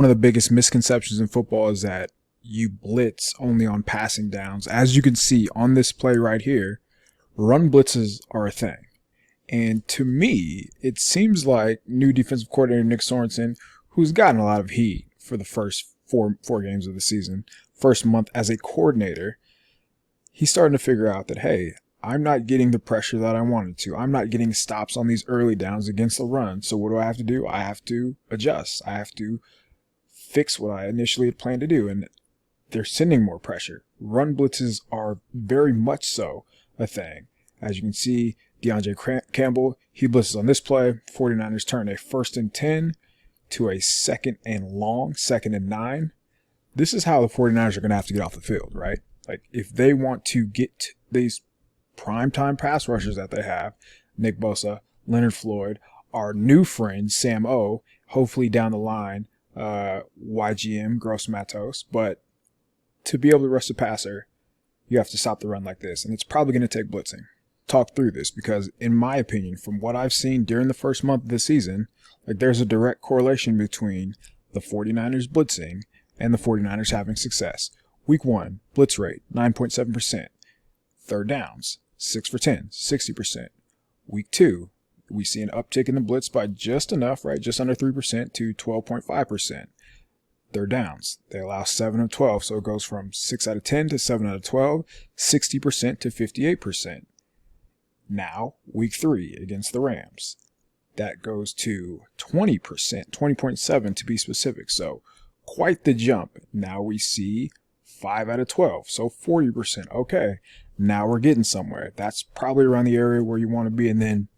One of the biggest misconceptions in football is that you blitz only on passing downs. As you can see on this play right here, run blitzes are a thing. And to me, it seems like new defensive coordinator Nick Sorensen, who's gotten a lot of heat for the first four games of the season, first month as a coordinator, he's starting to figure out that, hey, I'm not getting the pressure that I wanted to. I'm not getting stops on these early downs against the run. So what do I have to do? I have to adjust. I have to fix what I initially had planned to do. And they're sending more pressure. Run blitzes are very much so a thing. As you can see, DeAndre Campbell, he blitzes on this play. 49ers turn a 1st and 10 to a 2nd and long, 2nd and 9. This is how the 49ers are going to have to get off the field, right? Like, if they want to get these primetime pass rushers that they have, Nick Bosa, Leonard Floyd, our new friend, Sam O, hopefully down the line, YGM, Gross Matos, but to be able to rush the passer, you have to stop the run like this, and it's probably going to take blitzing. Talk through this, because in my opinion, from what I've seen during the first month of the season, like, there's a direct correlation between the 49ers blitzing and the 49ers having success. Week 1, blitz rate, 9.7%. Third downs, 6 for 10, 60%. Week 2, we see an uptick in the blitz by just enough, right? Just under 3% to 12.5%. Third downs, they allow 7 of 12, so it goes from 6 out of 10 to 7 out of 12, 60% to 58%. Now, week 3 against the Rams, that goes to 20%, 20.7 to be specific. So quite the jump. Now we see 5 out of 12, so 40%. Okay, now we're getting somewhere. That's probably around the area where you want to be. And then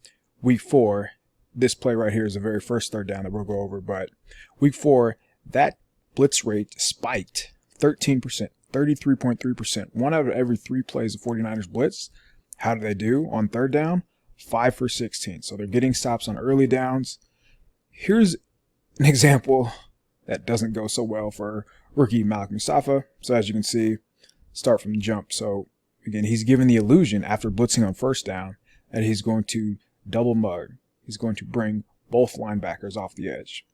week 4, this play right here is the very first third down that we'll go over. But week 4, that blitz rate spiked 13%, 33.3%. 1 out of every 3 plays the 49ers blitz. How do they do on third down? 5 for 16. So they're getting stops on early downs. Here's an example that doesn't go so well for rookie Malik Mustafa. So as you can see, start from the jump. So again, he's given the illusion after blitzing on first down that he's going to double mug. He's going to bring both linebackers off the edge.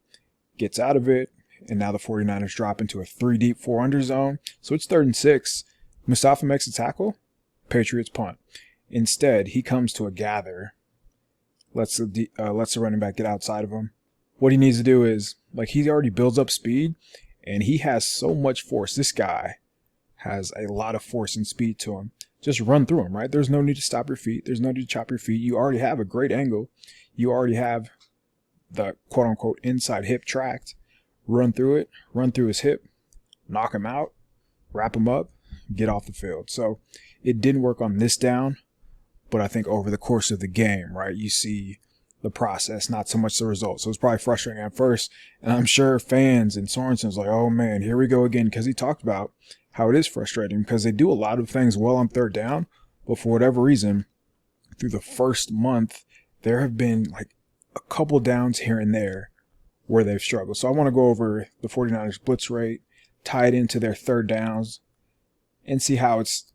Gets out of it, and now the 49ers drop into a 3 deep, 4 under zone. So it's 3rd and 6. Mustafa makes a tackle. Patriots punt. Instead, he comes to a gather, lets the running back get outside of him. What he needs to do is, like, he already builds up speed, and he has so much force. This guy has a lot of force and speed to him. Just run through him, right? There's no need to stop your feet. There's no need to chop your feet. You already have a great angle. You already have the quote-unquote inside hip tracked. Run through it, run through his hip, knock him out, wrap him up, get off the field. So it didn't work on this down, but I think over the course of the game, right, you see the process, not so much the result. So it's probably frustrating at first. And I'm sure fans and Sorensen's like, oh man, here we go again. Because he talked about how it is frustrating because they do a lot of things well on third down. But for whatever reason, through the first month, there have been like a couple downs here and there where they've struggled. So I want to go over the 49ers blitz rate, tie it into their third downs, and see how it's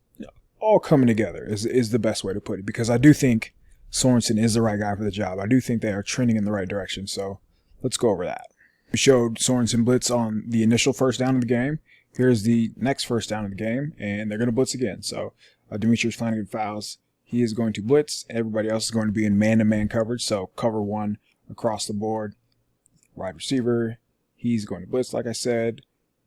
all coming together is the best way to put it. Because I do think Sorensen is the right guy for the job. I do think they are trending in the right direction. So let's go over that. We showed Sorensen blitz on the initial first down of the game. Here's the next first down of the game, and they're going to blitz again. So Demetrius Flanagan fouls. He is going to blitz. Everybody else is going to be in man-to-man coverage. So cover 1 across the board. Wide receiver, he's going to blitz, like I said.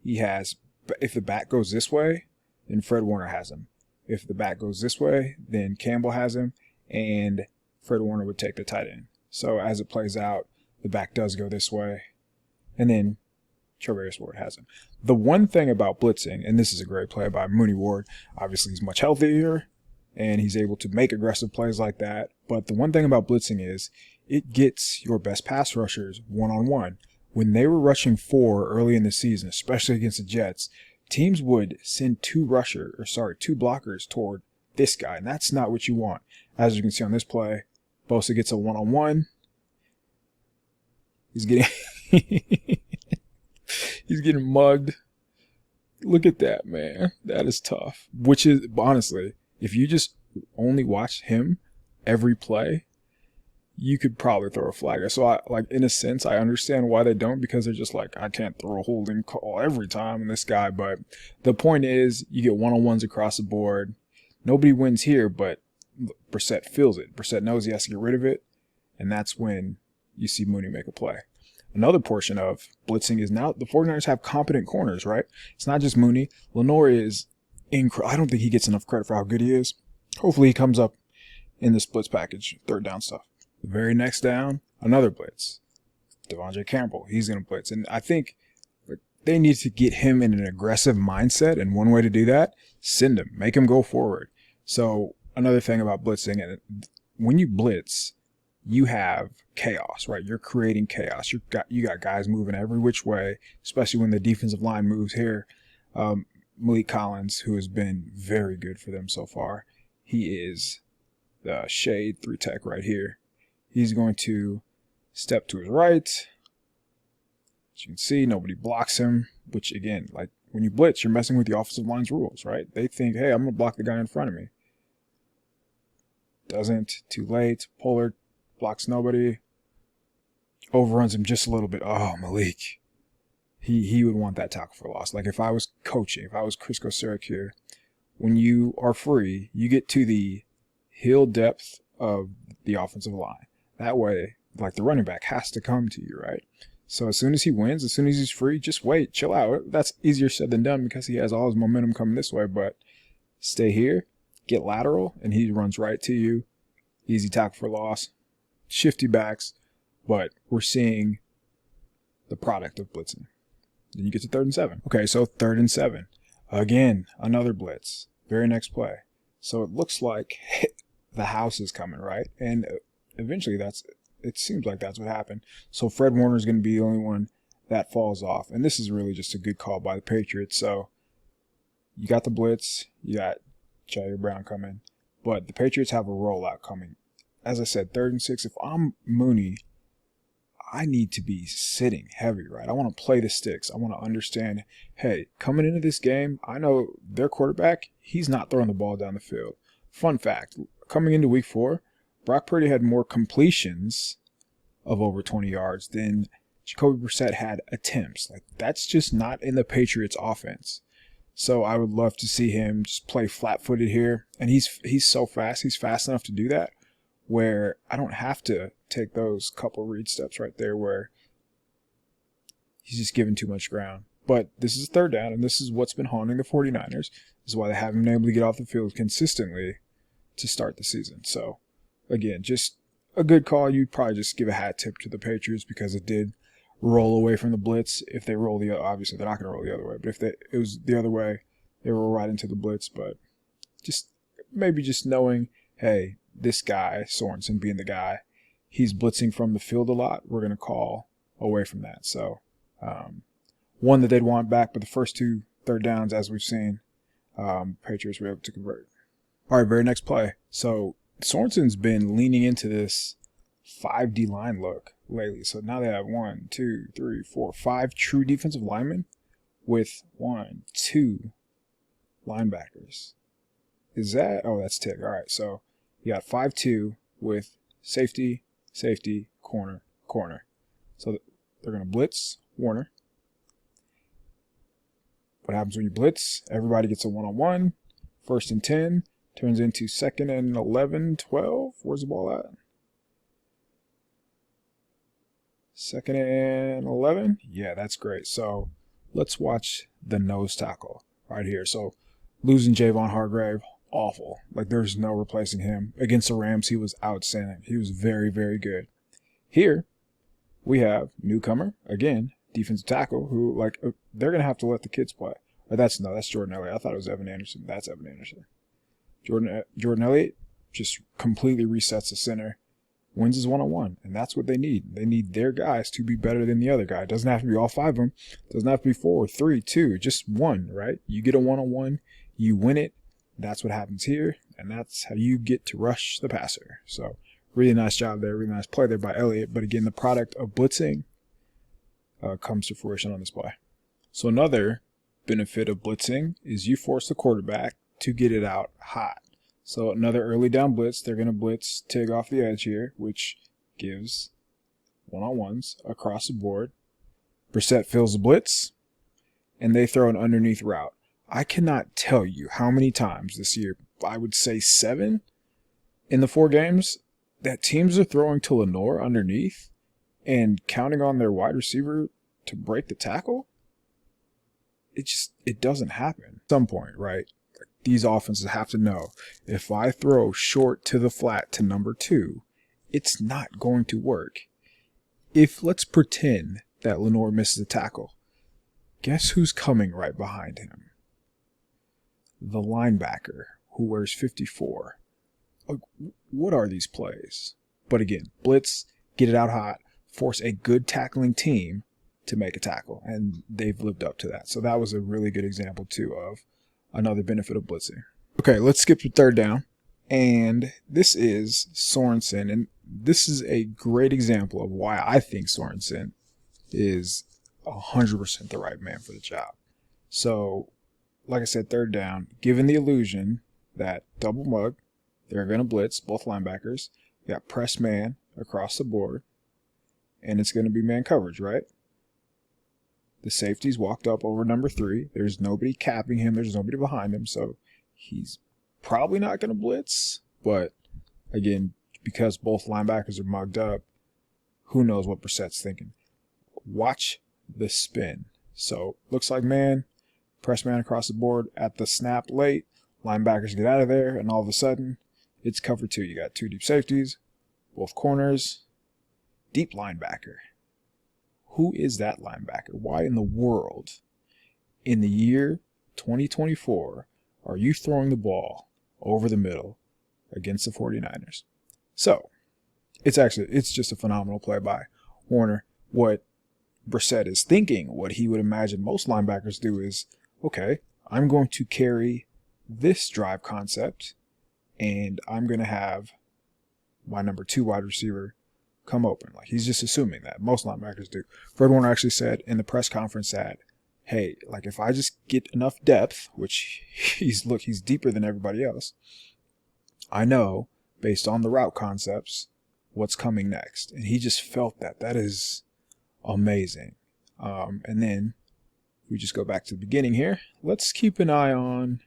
He has, if the back goes this way, then Fred Warner has him. If the back goes this way, then Campbell has him, and Fred Warner would take the tight end. So as it plays out, the back does go this way, and then Charvarius Ward has him. The one thing about blitzing, and this is a great play by Mooney Ward, obviously he's much healthier, and he's able to make aggressive plays like that, but the one thing about blitzing is it gets your best pass rushers one-on-one. When they were rushing 4 early in the season, especially against the Jets, teams would send 2 blockers toward this guy, and that's not what you want. As you can see on this play, Bosa gets a one-on-one. He's getting he's getting mugged. Look at that, man. That is tough. Which is, honestly, if you just only watch him every play, you could probably throw a flag. So I like, in a sense, I understand why they don't, because they're just like, I can't throw a holding call every time on this guy. But the point is, you get one-on-ones across the board. Nobody wins here, but Brissett feels it. Brissett knows he has to get rid of it, and that's when you see Mooney make a play. Another portion of blitzing is now the 49ers have competent corners, right? It's not just Mooney. Lenore is incredible. I don't think he gets enough credit for how good he is. Hopefully he comes up in this blitz package, third down stuff. The very next down, another blitz. Devondre Campbell, he's going to blitz. And I think they need to get him in an aggressive mindset, and one way to do that, send him, make him go forward. So another thing about blitzing, and when you blitz, you have chaos, right? You're creating chaos. You got guys moving every which way, especially when the defensive line moves here. Malik Collins, who has been very good for them so far, he is the shade 3 tech right here. He's going to step to his right. As you can see, nobody blocks him, which again, like when you blitz, you're messing with the offensive line's rules, right? They think, hey, I'm going to block the guy in front of me. Doesn't. Too late. Pollard blocks nobody. Overruns him just a little bit. Oh, Malik. He would want that tackle for loss. Like if I was coaching, if I was Chris Kocurek here, when you are free, you get to the heel depth of the offensive line. That way, like the running back has to come to you, right? So as soon as he wins, as soon as he's free, just wait, chill out. That's easier said than done because he has all his momentum coming this way, but stay here, get lateral, and he runs right to you. Easy tackle for loss. Shifty backs, but we're seeing the product of blitzing. Then you get to 3rd and 7. Okay, so 3rd and 7. Again, another blitz. Very next play. So it looks like the house is coming, right? And eventually it seems like that's what happened. So Fred Warner is going to be the only one that falls off. And this is really just a good call by the Patriots. So you got the blitz, you got Jair Brown coming, but the Patriots have a rollout coming. As I said, 3rd and 6. If I'm Mooney, I need to be sitting heavy, right? I want to play the sticks. I want to understand, hey, coming into this game, I know their quarterback, he's not throwing the ball down the field. Fun fact, coming into week 4, Brock Purdy had more completions of over 20 yards than Jacoby Brissett had attempts. Like, that's just not in the Patriots offense. So I would love to see him just play flat-footed here. And he's so fast. He's fast enough to do that, where I don't have to take those couple read steps right there where he's just giving too much ground. But this is 3rd down, and this is what's been haunting the 49ers. This is why they haven't been able to get off the field consistently to start the season. So, again, just a good call. You'd probably just give a hat tip to the Patriots because it did roll away from the blitz. If they roll the other, obviously they're not going to roll the other way, but if it was the other way, they roll right into the blitz. But just maybe just knowing, hey, this guy, Sorensen being the guy, he's blitzing from the field a lot. We're going to call away from that. So, one that they'd want back, but the first 2 3rd downs, as we've seen, Patriots were able to convert. All right, very next play. So, Sorensen's been leaning into this 5D line look lately. So now they have 1, 2, 3, 4, 5 true defensive linemen with 1, 2 linebackers. Is that? Oh, that's Tick. All right, so you got 5-2 with safety, safety, corner, corner. So they're going to blitz Warner. What happens when you blitz? Everybody gets a one-on-one. 1st and 10 turns into 2nd and 11, 12. Where's the ball at? 2nd and 11. Yeah, that's great. So let's watch the nose tackle right here. So losing Javon Hargrave, awful. Like, there's no replacing him. Against the Rams, he was outstanding. He was very, very good. Here, we have newcomer, again, defensive tackle, who, like, they're going to have to let the kids play. Or that's Jordan Elliott. I thought it was Evan Anderson. That's Evan Anderson. Jordan Elliott just completely resets the center, wins his one-on-one, and that's what they need. They need their guys to be better than the other guy. It doesn't have to be all 5 of them. It doesn't have to be 4, 3, 2, just 1, right? You get a one-on-one, you win it. That's what happens here, and that's how you get to rush the passer. So really nice job there, really nice play there by Elliott. But again, the product of blitzing comes to fruition on this play. So another benefit of blitzing is you force the quarterback to get it out hot. So another early down blitz, they're going to blitz Tig off the edge here, which gives one-on-ones across the board. Brissett fills the blitz, and they throw an underneath route. I cannot tell you how many times this year, I would say 7 in the 4 games, that teams are throwing to Lenoir underneath and counting on their wide receiver to break the tackle. It doesn't happen. At some point, right? These offenses have to know, if I throw short to the flat to number 2, it's not going to work. Let's pretend that Lenoir misses a tackle. Guess who's coming right behind him? The linebacker who wears 54. What are these plays? But again, blitz, get it out hot, force a good tackling team to make a tackle, and they've lived up to that. So that was a really good example too of another benefit of blitzing. Okay, let's skip to third down, and this is Sorensen, and this is a great example of why I think Sorensen is 100% the right man for the job. So, like I said, third down, given the illusion that double mug, they're going to blitz both linebackers. You got press man across the board, and it's going to be man coverage, right? The safety's walked up over number 3. There's nobody capping him. There's nobody behind him, so he's probably not going to blitz. But again, because both linebackers are mugged up, who knows what Brissett's thinking. Watch the spin. So looks like man, press man across the board at the snap late. Linebackers get out of there, and all of a sudden, it's cover 2. You got 2 deep safeties, both corners, deep linebacker. Who is that linebacker? Why in the world, in the year 2024, are you throwing the ball over the middle against the 49ers? So, it's just a phenomenal play by Warner. What Brissett is thinking, what he would imagine most linebackers do is, okay, I'm going to carry this drive concept, and I'm going to have my number 2 wide receiver come open. Like, he's just assuming that. Most linebackers do. Fred Warner actually said in the press conference that, hey, like, if I just get enough depth, which he's deeper than everybody else, I know, based on the route concepts, what's coming next. And he just felt that. That is amazing. And then we just go back to the beginning here. Let's keep an eye on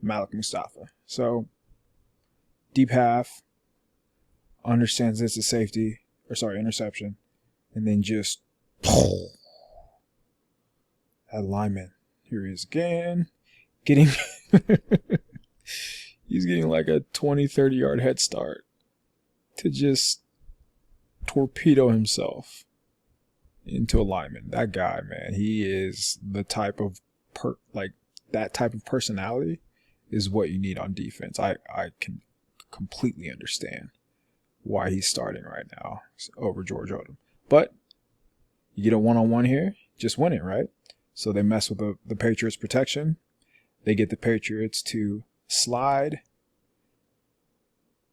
Malik Mustafa. So, deep half, understands it's a interception, and then just that lineman. Here he is again, he's getting like a 20, 30 yard head start to just torpedo himself into a lineman. That guy, man, he is the type of that type of personality is what you need on defense. I can completely understand why he's starting right now over George Odom. But you get a one-on-one here, just win it, right? So they mess with the Patriots' protection. They get the Patriots to slide.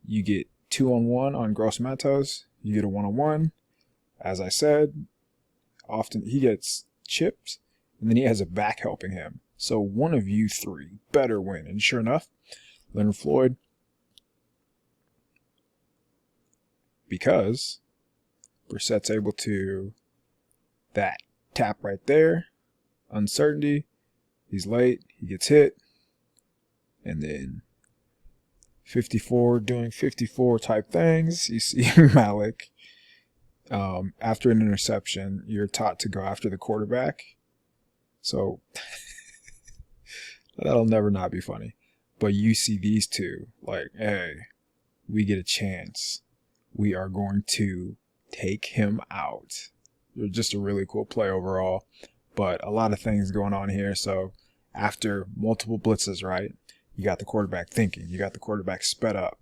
You get 2-on-1 on Gross Matos. You get a one-on-one. As I said, often he gets chipped, and then he has a back helping him. So one of you 3 better win. And sure enough, Leonard Floyd, because Brissett's able to, that tap right there, uncertainty, he's late, he gets hit, and then 54 doing 54 type things. You see Malik, after an interception, you're taught to go after the quarterback. So that'll never not be funny. But you see these two, like, hey, we get a chance. We are going to take him out. Just a really cool play overall, but a lot of things going on here. So after multiple blitzes, right, you got the quarterback thinking, you got the quarterback sped up.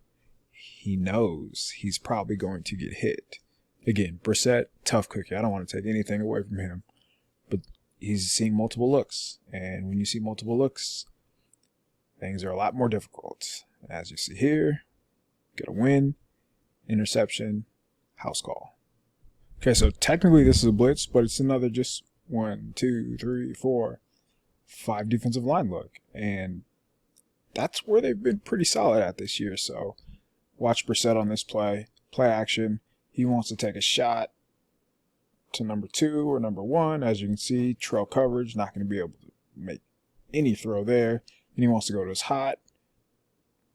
He knows he's probably going to get hit. Again, Brissett, tough cookie. I don't want to take anything away from him, but he's seeing multiple looks. And when you see multiple looks, things are a lot more difficult. As you see here, get a win, interception, house call. Okay, so technically this is a blitz, but it's another just 1, 2, 3, 4, 5 defensive line look. And that's where they've been pretty solid at this year. So watch Brissett on this play action. He wants to take a shot to number 2 or number 1. As you can see, trail coverage, not going to be able to make any throw there. And he wants to go to his hot.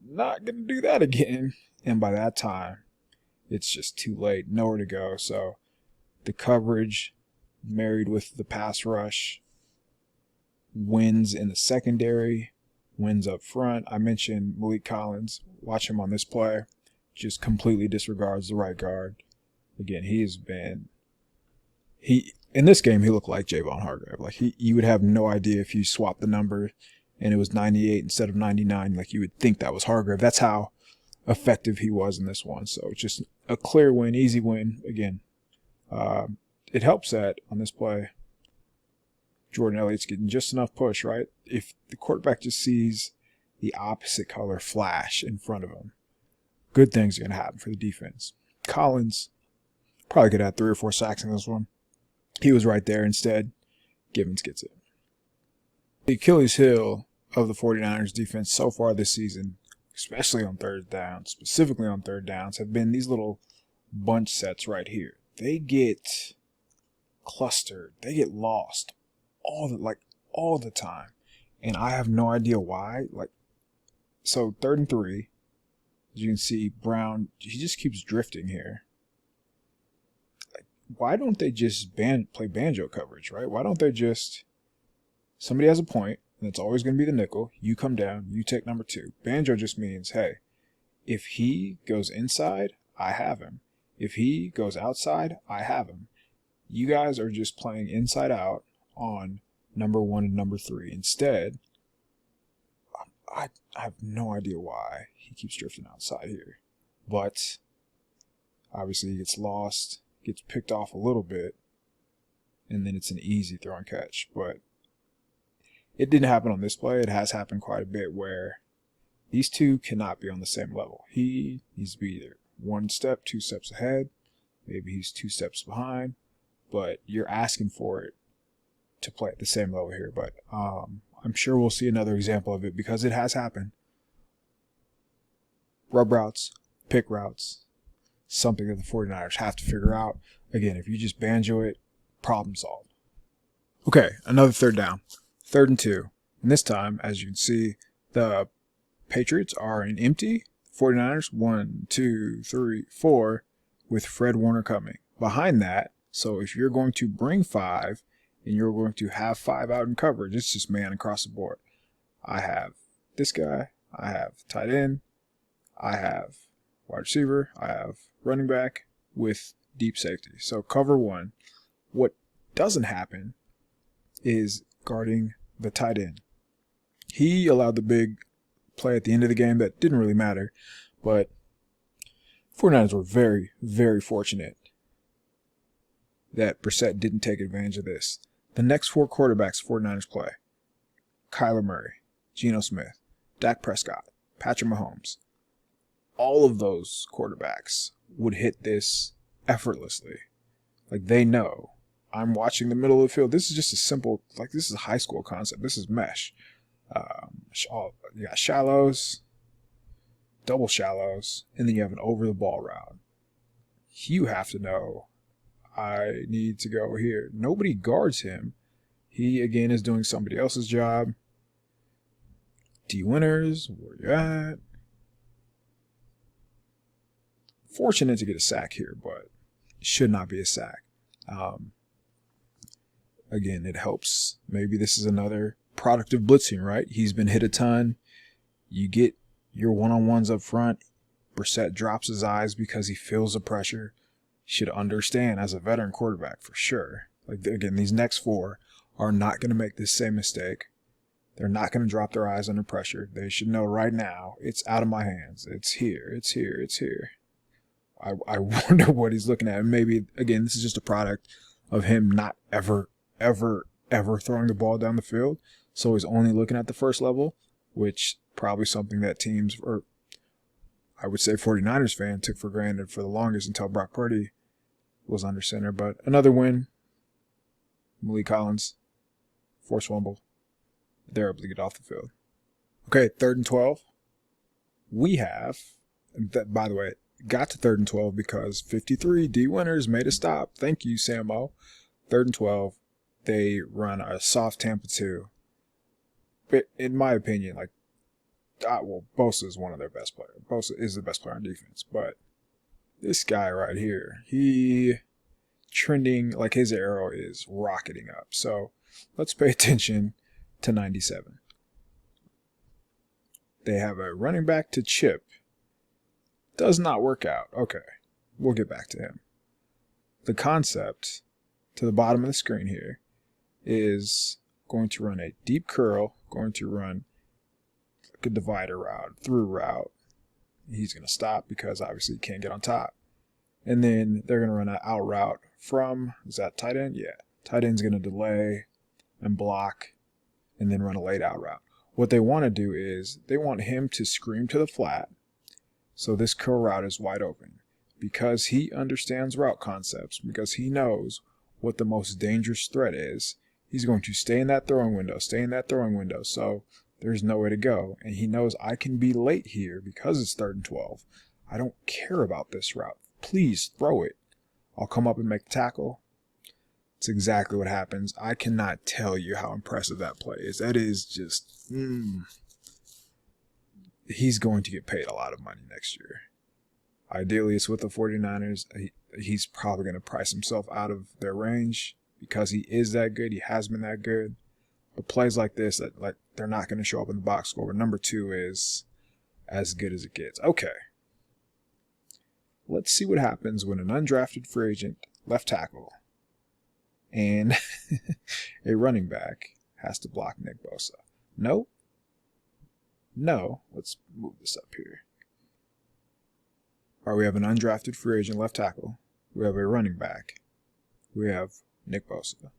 Not going to do that again. And by that time, it's just too late. Nowhere to go. So the coverage married with the pass rush wins in the secondary, wins up front. I mentioned Malik Collins. Watch him on this play. Just completely disregards the right guard. Again, in this game, he looked like Javon Hargrave. Like you would have no idea if you swapped the number and it was 98 instead of 99. Like you would think that was Hargrave. That's how effective he was in this one. So just a clear win, easy win. Again, it helps that on this play, Jordan Elliott's getting just enough push, right? If the quarterback just sees the opposite color flash in front of him, good things are going to happen for the defense. Collins probably could have 3 or 4 sacks in this one. He was right there. Instead, Givens gets it. The Achilles heel of the 49ers defense so far this season, especially on third down, specifically on third downs, have been these little bunch sets right here. They get clustered. They get lost all the time. And I have no idea why. So 3rd and 3, as you can see, Brown, he just keeps drifting here. Why don't they just play banjo coverage, right? Why don't they just, somebody has a point, and it's always going to be the nickel. You come down, you take number 2. Banjo just means, hey, if he goes inside, I have him. If he goes outside, I have him. You guys are just playing inside out on number 1 and number 3. Instead, I have no idea why he keeps drifting outside here. But obviously he gets lost, gets picked off a little bit, and then it's an easy throw and catch. But it didn't happen on this play. It has happened quite a bit where these two cannot be on the same level. He needs to be either 1 step, 2 steps ahead. Maybe he's 2 steps behind. But you're asking for it to play at the same level here. But I'm sure we'll see another example of it because it has happened. Rub routes, pick routes, something that the 49ers have to figure out. Again, if you just banjo it, problem solved. Okay, another third down. 3rd and 2. And this time, as you can see, the Patriots are in empty. 49ers, 1, 2, 3, 4, with Fred Warner coming. Behind that, so if you're going to bring 5 and you're going to have 5 out in coverage, it's just man across the board. I have this guy. I have tight end. I have wide receiver. I have running back with deep safety. So cover 1. What doesn't happen is guarding the tight end. He allowed the big play at the end of the game that didn't really matter, but 49ers were very, very fortunate that Brissett didn't take advantage of this. The next 4 quarterbacks 49ers play: Kyler Murray, Geno Smith, Dak Prescott, Patrick Mahomes. All of those quarterbacks would hit this effortlessly. Like, they know, I'm watching the middle of the field. This is just a simple, this is a high school concept. This is mesh. You got shallows, double shallows, and then you have an over-the-ball route. You have to know, I need to go here. Nobody guards him. He, again, is doing somebody else's job. D-winners, where you at? Fortunate to get a sack here, but it should not be a sack. Again, it helps. Maybe this is another product of blitzing, right? He's been hit a ton. You get your one-on-ones up front. Brissett drops his eyes because he feels the pressure. Should understand as a veteran quarterback for sure. Again, these next 4 are not going to make this same mistake. They're not going to drop their eyes under pressure. They should know right now, it's out of my hands. It's here. It's here. It's here. I wonder what he's looking at. Maybe, again, this is just a product of him not ever throwing the ball down the field. So he's only looking at the first level, which probably something that teams, or I would say 49ers fan, took for granted for the longest until Brock Purdy was under center. But another win. Malik Collins, forced fumble. They're able to get off the field. Okay, 3rd and 12. We have, that, by the way, got to 3rd and 12 because 53 D winners made a stop. Thank you, Samo. 3rd and 12. They run a soft Tampa 2. But in my opinion, like, well, Bosa is one of their best players. Bosa is the best player on defense. But this guy right here, he trending, like his arrow is rocketing up. So let's pay attention to 97. They have a running back to chip. Does not work out. Okay, we'll get back to him. The concept to the bottom of the screen here is going to run a deep curl, going to run like a divider route, through route. He's going to stop because obviously he can't get on top. And then they're going to run an out route from, is that tight end? Yeah. Tight end's going to delay and block and then run a late out route. What they want to do is they want him to scream to the flat so this curl route is wide open. Because he understands route concepts, because he knows what the most dangerous threat is, he's going to stay in that throwing window, so there's nowhere to go. And he knows I can be late here because it's 3rd and 12. I don't care about this route. Please throw it. I'll come up and make the tackle. It's exactly what happens. I cannot tell you how impressive that play is. That is just, he's going to get paid a lot of money next year. Ideally, it's with the 49ers. He's probably going to price himself out of their range because he is that good. He has been that good. But plays like this, like they're not going to show up in the box score. But number 2 is as good as it gets. Okay. Let's see what happens when an undrafted free agent left tackle and a running back has to block Nick Bosa. No. Let's move this up here. All right, we have an undrafted free agent left tackle. We have a running back. We have Nick Bosa.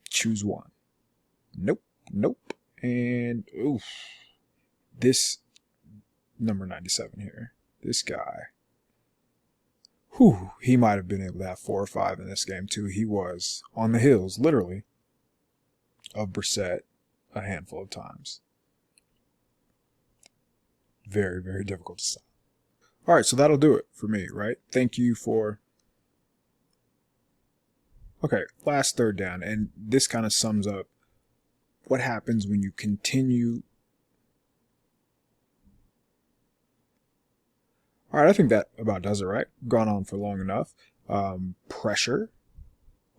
Choose one. Nope. And, oof. This number 97 here. This guy. He might have been able to have 4 or 5 in this game, too. He was on the heels, literally, of Brissett a handful of times. Very, very difficult to stop. All right, so that'll do it for me, right? Thank you for... Okay, last 3rd down, and this kind of sums up what happens when you continue... All right, I think that about does it, right? Gone on for long enough. Pressure,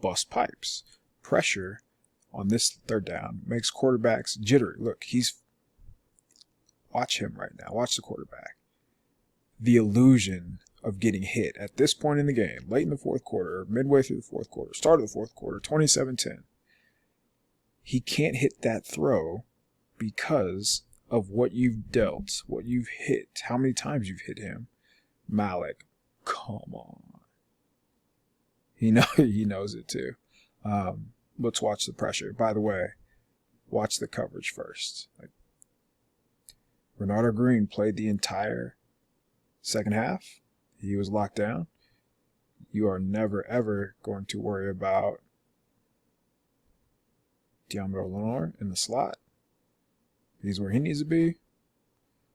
bust pipes. Pressure on this 3rd down makes quarterbacks jittery. Look, watch him right now. Watch the quarterback. The illusion of getting hit at this point in the game, late in the 4th quarter, midway through the 4th quarter, start of the 4th quarter, 27-10. He can't hit that throw because of what you've dealt, what you've hit, how many times you've hit him. Malik, come on. He knows it too. Let's watch the pressure. By the way, watch the coverage first. Renardo Green played the entire second half. He was locked down. You are never, ever going to worry about Deommodore Lenoir in the slot. He's where he needs to be.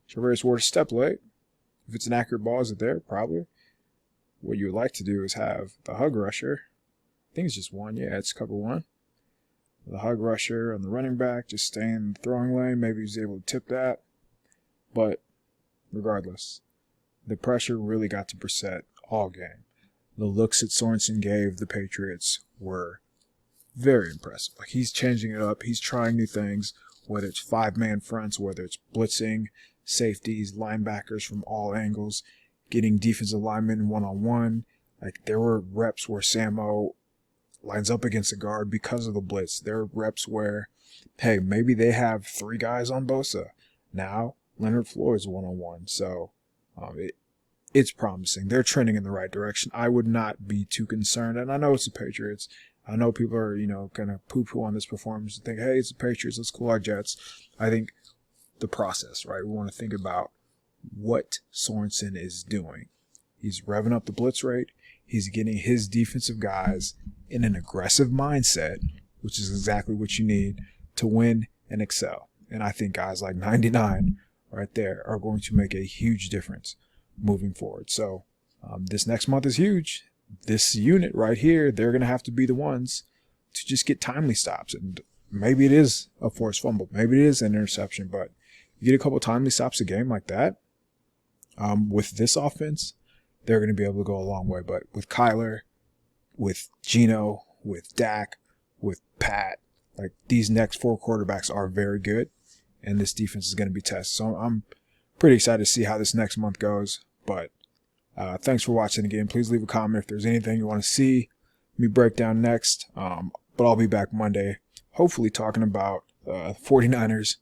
Charvarius Ward step late. If it's an accurate ball, is it there? Probably. What you would like to do is have the hug rusher. I think it's just one. Yeah, it's cover 1. The hug rusher on the running back, just stay in the throwing lane. Maybe he's able to tip that. But regardless, the pressure really got to Brissett all game. The looks that Sorensen gave the Patriots were very impressive. Like, he's changing it up. He's trying new things, whether it's 5-man fronts, whether it's blitzing, safeties, linebackers from all angles, getting defensive linemen one-on-one. Like, there were reps where Samo lines up against a guard because of the blitz. There are reps where, hey, maybe they have 3 guys on Bosa. Now, Leonard Floyd's one-on-one. So, it's promising. They're trending in the right direction. I would not be too concerned. And I know it's the Patriots. I know people are, kind of poo-poo on this performance and think, hey, it's the Patriots. Let's cool our jets. I think the process, right? We want to think about what Sorensen is doing. He's revving up the blitz rate. He's getting his defensive guys in an aggressive mindset, which is exactly what you need to win and excel. And I think guys like 99 right there are going to make a huge difference moving forward. So this next month is huge. This unit right here, they're going to have to be the ones to just get timely stops. And maybe it is a forced fumble. Maybe it is an interception. But you get a couple timely stops a game like that, with this offense, they're going to be able to go a long way. But with Kyler, with Geno, with Dak, with Pat, like these next 4 quarterbacks are very good. And this defense is going to be tested. So I'm pretty excited to see how this next month goes. But thanks for watching again. Please leave a comment if there's anything you want to see me break down next. But I'll be back Monday, hopefully talking about 49ers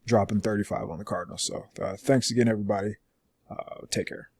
dropping 35 on the Cardinals. So thanks again, everybody. Take care.